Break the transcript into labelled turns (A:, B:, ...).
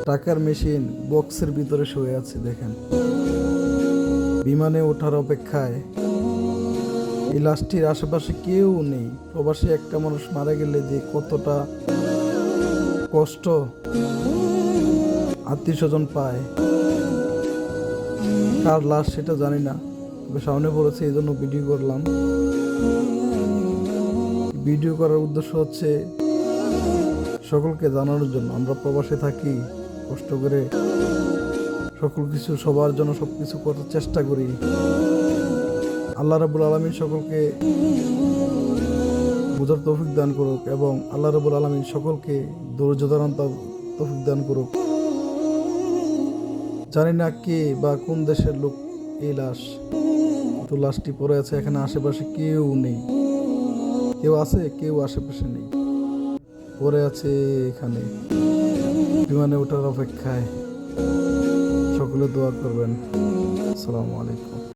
A: টাকার মেশিন বক্সের ভিতরে শুয়ে আছে দেখেন, বিমানে ওঠার অপেক্ষায়। এই লাশটির আশেপাশে কেউ নেই। প্রবাসী একটা মানুষ মারা গেলে যে কতটা কষ্ট আত্মীয় স্বজন পায়, কার লাশ সেটা জানি না, তবে সামনে পড়েছে এই জন্য ভিডিও করলাম। ভিডিও করার উদ্দেশ্য হচ্ছে সকলকে জানানোর জন্য। আমরা প্রবাসে থাকি, কষ্ট করে সকল কিছু সবার জন্য সবকিছু করার চেষ্টা করি। আল্লাহ রাব্বুল আলামিন সকলকে বোঝার তৌফিক দান করুক এবং আল্লাহ রাব্বুল আলামিন সকলকে ধৈর্য ধারণ তৌফিক দান করুক। জানি না কে বা কোন দেশের লোক এই লাশ, তো লাশটি পড়ে আছে এখানে। আশেপাশে কেউ নেই, কেউ আছে কেউ আশেপাশে নেই, পড়ে আছে এখানে বিমানে ওঠার অপেক্ষায়। সকলে দোয়া করবেন। আসসালামু আলাইকুম।